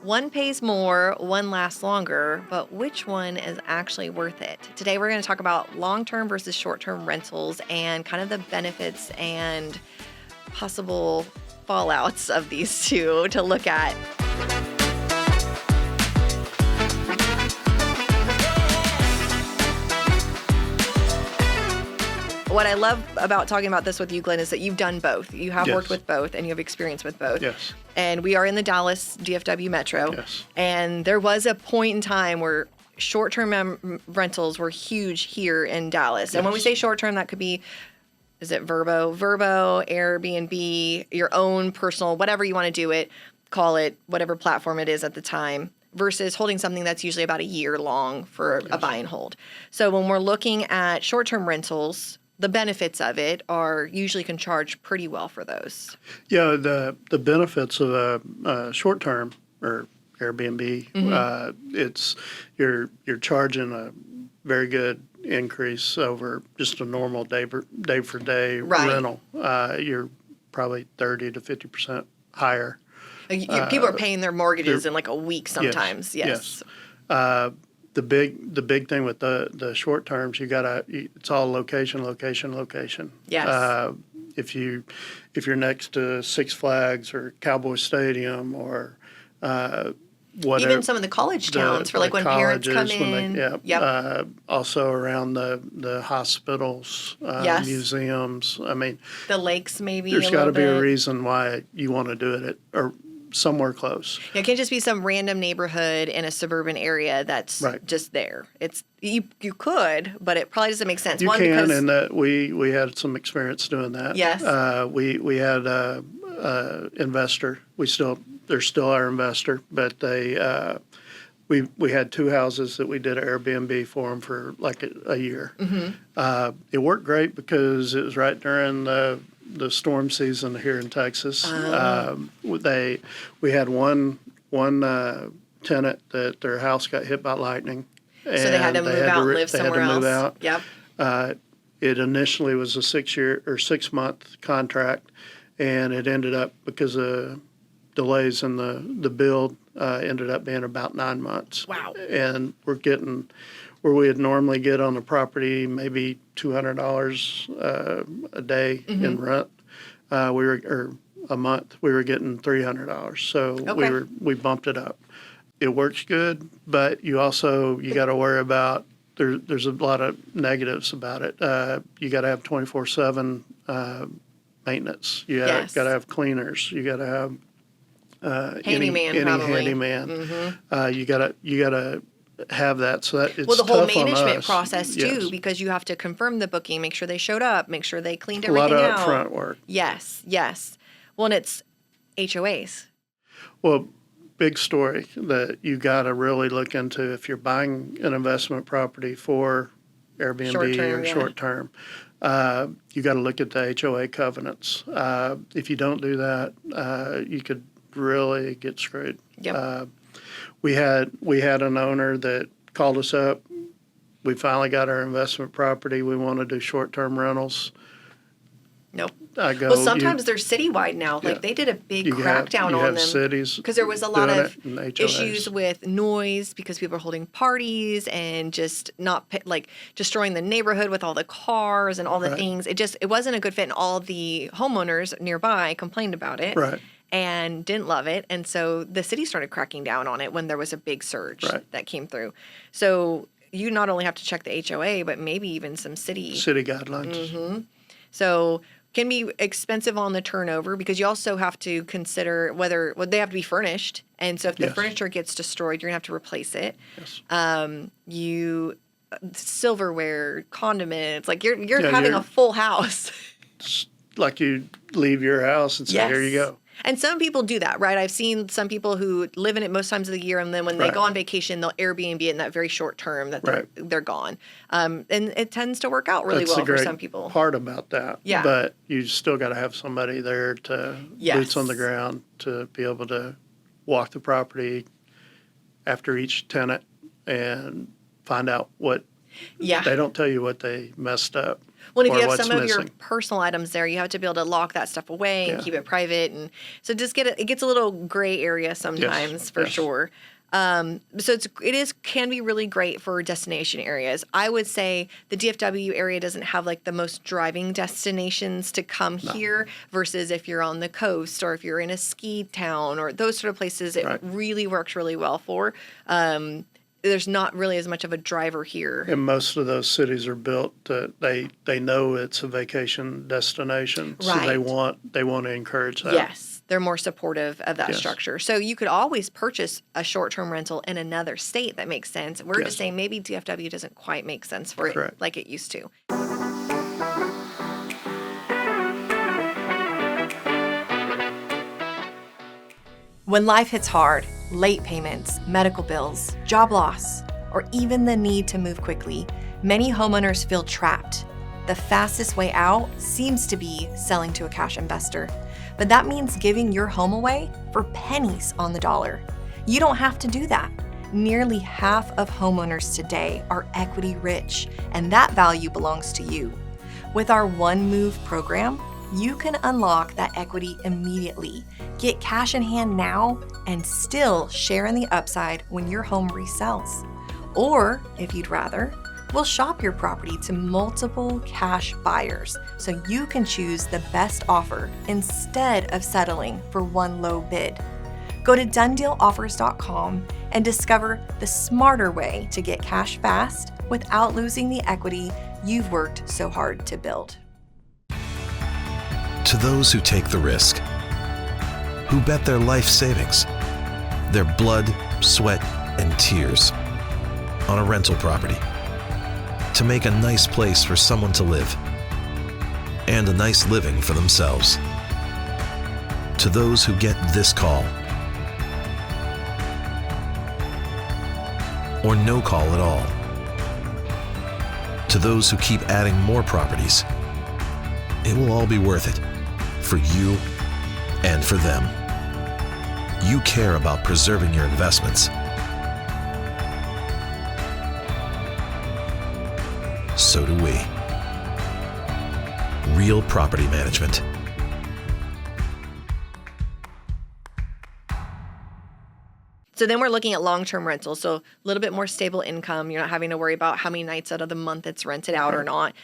One pays more, one lasts longer, but which one is actually worth it? Today, we're going to talk about long-term versus short-term rentals and kind of the benefits and possible fallouts of these two to look at. What I love about talking about this with you, Glynn, is that you've done both. You have worked with both, and you have experience with both. Yes. And we are in the Dallas DFW metro. Yes. And there was a point in time where short-term rentals were huge here in Dallas. And when we say short-term, that could be, is it Verbo, Airbnb, your own personal, whatever you want to do it, call it whatever platform it is at the time, versus holding something that's usually about a year long for a buy and hold. So when we're looking at short-term rentals, the benefits of it are usually can charge pretty well for those. Yeah, the benefits of a short term or Airbnb, it's you're charging a very good increase over just a normal day for day rental. You're probably 30 to 50% higher. People are paying their mortgages in like a week sometimes. Yes. The big thing with the short terms, it's all location. Yes. If you're next to Six Flags or Cowboy Stadium or whatever, even some of the college towns for like when parents come in. Also around the hospitals, museums. I mean, the lakes maybe. There's got to be a reason why you want to do it or somewhere close. It can't just be some random neighborhood in a suburban area that's just there. It's you could, but it probably doesn't make sense. You can, and that we had some experience doing that. Yes. We had a investor. They're still our investor, but we had two houses that we did an Airbnb for them for like a year. It worked great because it was right during the storm season here in Texas. We had one tenant that their house got hit by lightning. So they had to move out and live somewhere else. Yep. It initially was a 6 month contract, and it ended up, because of delays in the build, ended up being about 9 months. Wow. And we're getting where we'd normally get on the property maybe $200 a day in rent. Or a month. We were getting $300. So we bumped it up. It works good, but you got to worry about there's a lot of negatives about it. You got to have 24/7 maintenance. You got to have cleaners. You got to have handyman. You got to have that, so that it's the whole tough management process too, because you have to confirm the booking, make sure they showed up, make sure they cleaned everything out. A lot of upfront work. Yes. Well, and it's HOAs. Well, big story that you got to really look into if you're buying an investment property for Airbnb short term. You got to look at the HOA covenants. If you don't do that, you could really get screwed. Yep. We had an owner that called us up. We finally got our investment property. We want to do short-term rentals. Nope. Sometimes they're citywide now. Like they did a big crackdown on them cities because there was a lot of issues with noise because people were holding parties and just not destroying the neighborhood with all the cars and all the things. It wasn't a good fit, and all the homeowners nearby complained about it. Right. And didn't love it. And so the city started cracking down on it when there was a big surge that came through. So you not only have to check the HOA, but maybe even some city guidelines. So can be expensive on the turnover because you also have to consider whether they have to be furnished. And so if the furniture gets destroyed, you're going to have to replace it. Yes. Silverware, condiments, like you're having a full house. It's like you leave your house and say, here you go. And some people do that, right? I've seen some people who live in it most times of the year, and then when they go on vacation, they'll Airbnb it in that very short term that they're gone. And it tends to work out really well for some people. That's the great part about that. Yeah. But you still got to have somebody there to boots on the ground to be able to walk the property after each tenant and find out what Yeah. They don't tell you what they messed up. Well, if or you have what's some of your missing. personal items there, you have to be able to lock that stuff away and Yeah. keep it private. And so just it gets a little gray area sometimes for yes. sure. So can be really great for destination areas. I would say the DFW area doesn't have like the most driving destinations to come here versus if you're on the coast or if you're in a ski town or those sort of places, it Right. really works really well for. There's not really as much of a driver here. And most of those cities are built. They know it's a vacation destination, so they Right. want to encourage that. Yes, they're more supportive of that Yes. structure. So you could always purchase a short-term rental in another state that makes sense. We're Yes. just saying maybe DFW doesn't quite make sense for it Correct. like it used to. When life hits hard, late payments, medical bills, job loss, or even the need to move quickly, many homeowners feel trapped. The fastest way out seems to be selling to a cash investor, but that means giving your home away for pennies on the dollar. You don't have to do that. Nearly half of homeowners today are equity rich, and that value belongs to you. With our One Move program, you can unlock that equity immediately, get cash in hand now, and still share in the upside when your home resells. Or, if you'd rather, we'll shop your property to multiple cash buyers so you can choose the best offer instead of settling for one low bid. Go to donedealoffers.com and discover the smarter way to get cash fast without losing the equity you've worked so hard to build. To those who take the risk, who bet their life savings, their blood, sweat, and tears on a rental property to make a nice place for someone to live and a nice living for themselves. To those who get this call or no call at all. To those who keep adding more properties, it will all be worth it for you and for them. You care about preserving your investments. So do we. Real Property Management. So then we're looking at long-term rentals. So a little bit more stable income. You're not having to worry about how many nights out of the month it's rented out or not.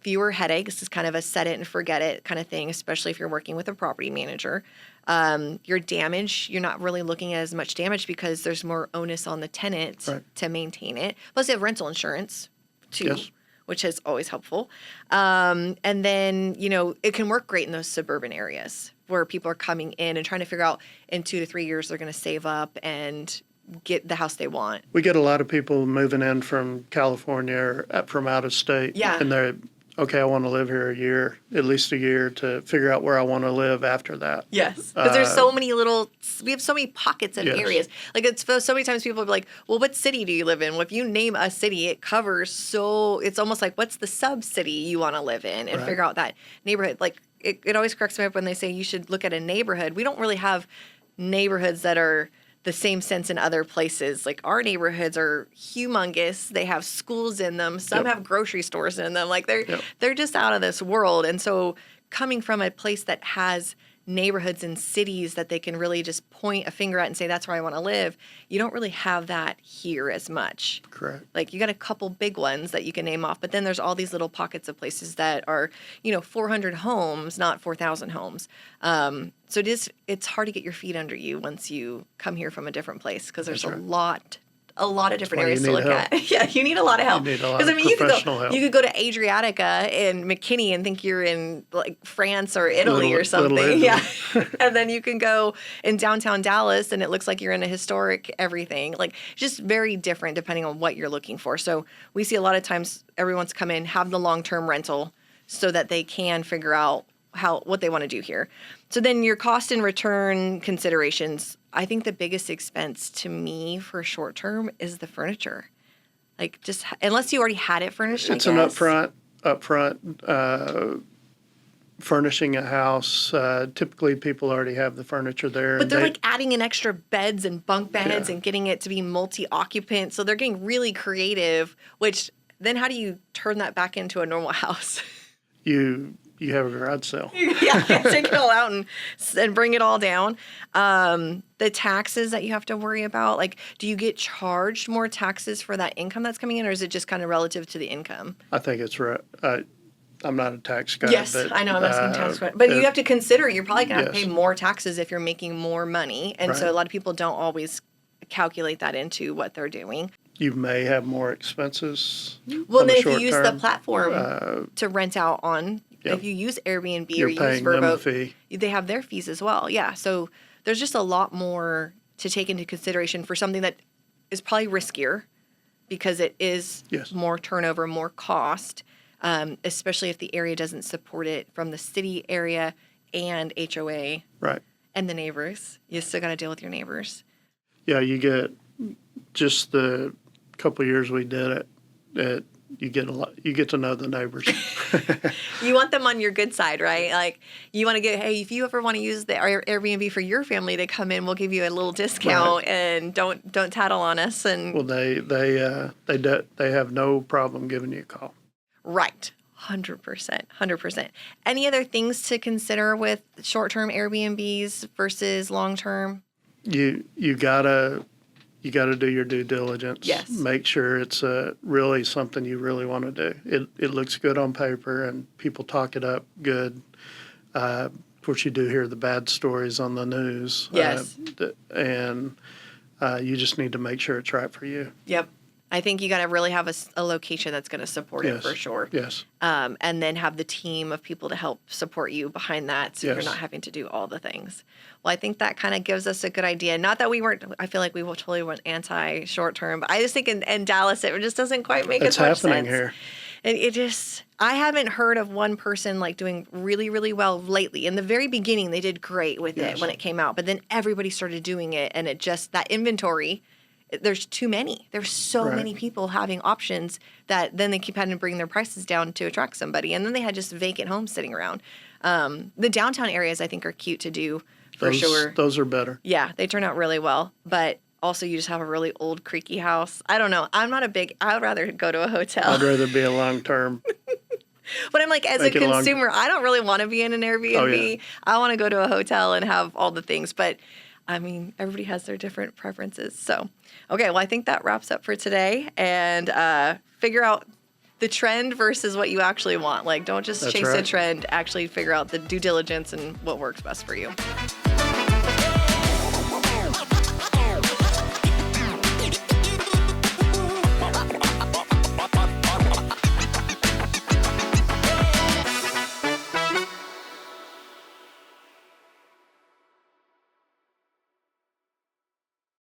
Fewer headaches. This is kind of a set it and forget it kind of thing, especially if you're working with a property manager. Your damage, you're not really looking at as much damage because there's more onus on the tenant to maintain it. Plus you have rental insurance too. Yes. Which is always helpful. And then, it can work great in those suburban areas where people are coming in and trying to figure out in 2 to 3 years they're going to save up and get the house they want. We get a lot of people moving in from California or from out of state. Yeah. And they're, okay, I want to live here at least a year to figure out where I want to live after that. Yes. Because there's so many we have so many pockets of Yes. areas. Like it's so many times people will be like, well, what city do you live in? Well, if you name a city, it covers it's almost like what's the sub-city you want to live in and Right. figure out that neighborhood. Like it always cracks me up when they say you should look at a neighborhood. We don't really have neighborhoods that are the same sense in other places. Like our neighborhoods are humongous. They have schools in them. Some Yep. have grocery stores in them. Like Yep. they're just out of this world. And so coming from a place that has neighborhoods and cities that they can really just point a finger at and say, that's where I want to live, you don't really have that here as much. Correct. Like you got a couple big ones that you can name off, but then there's all these little pockets of places that are, 400 homes, not 4,000 homes. So it's hard to get your feet under you once you come here from a different place because there's That's right. a lot of different why you areas to need look help. at. Yeah, you need a lot of help. You need a lot 'Cause, of professional help. You could go to Adriatica and McKinney and think you're in like France or Italy Little or something. Italy. Yeah. And then you can go in downtown Dallas and it looks like you're in a historic everything. Like just very different depending on what you're looking for. So we see a lot of times everyone's come in, have the long-term rental so that they can figure out what they want to do here. So then your cost and return considerations, I think the biggest expense to me for short term is the furniture. Like just unless you already had it furnished, It's I an guess. upfront furnishing a house. Typically, people already have the furniture there. But and they're like adding in extra beds and bunk beds Yeah. and getting it to be multi-occupant. So they're getting really creative, which then how do you turn that back into a normal house? You have a garage sale. Yeah, take it all out and bring it all down. The taxes that you have to worry about, like, do you get charged more taxes for that income that's coming in, or is it just kind of relative to the income? I think it's right. I'm not a tax guy. Yes, but, I know I'm asking tax questions. But you have to consider you're probably going to have to Yes. pay more taxes if you're making more money. And so Right. a lot of people don't always calculate that into what they're doing. You may have more expenses. Well, on then the if you short use the term. platform to rent out on, Yep. if you use Airbnb You're or use paying them a Vrbo, fee. they have their fees as well. Yeah. So there's just a lot more to take into consideration for something that is probably riskier because it is Yes. more turnover, more cost, especially if the area doesn't support it from the city area and HOA Right. and the neighbors. You still got to deal with your neighbors. Yeah, you get just the couple years we did it. You get a lot. You get to know the neighbors. You want them on your good side, right? Like you want to get, hey, if you ever want to use the Airbnb for your family to come in, we'll give you a little discount and don't tattle on us. And Well, they have no problem giving you a call. right, 100%. Any other things to consider with short-term Airbnbs versus long-term? You gotta do your due diligence. Yes. Make sure it's really something you really want to do. It looks good on paper and people talk it up good. Of course, you do hear the bad stories on the news. Yes. And you just need to make sure it's right for you. Yep. I think you got to really have a location that's going to support it Yes. for sure. Yes. And then have the team of people to help support you behind that so you're Yes. not having to do all the things. Well, I think that kind of gives us a good idea. Not that I feel like we totally went anti short term, but I just think in Dallas, it just doesn't quite make It's as much happening sense. here. I haven't heard of one person like doing really, really well lately. In the very beginning, they did great with it Yes. when it came out, but then everybody started doing it and that inventory, there's too many. There's so Right. many people having options that then they keep having to bring their prices down to attract somebody. And then they had just vacant homes sitting around. The downtown areas I think are cute to do for sure. Those are better. Yeah, they turn out really well. But also you just have a really old creaky house. I don't know. I would rather go to a hotel. I'd rather be a long term. But I'm like, as Make a it long- consumer, I don't really want to be in an Airbnb. Oh, yeah. I want to go to a hotel and have all the things. But I mean, everybody has their different preferences. So, okay, well, I think that wraps up for today. And figure out the trend versus what you actually want. Like, don't just That's chase a right. trend. Actually figure out the due diligence and what works best for you.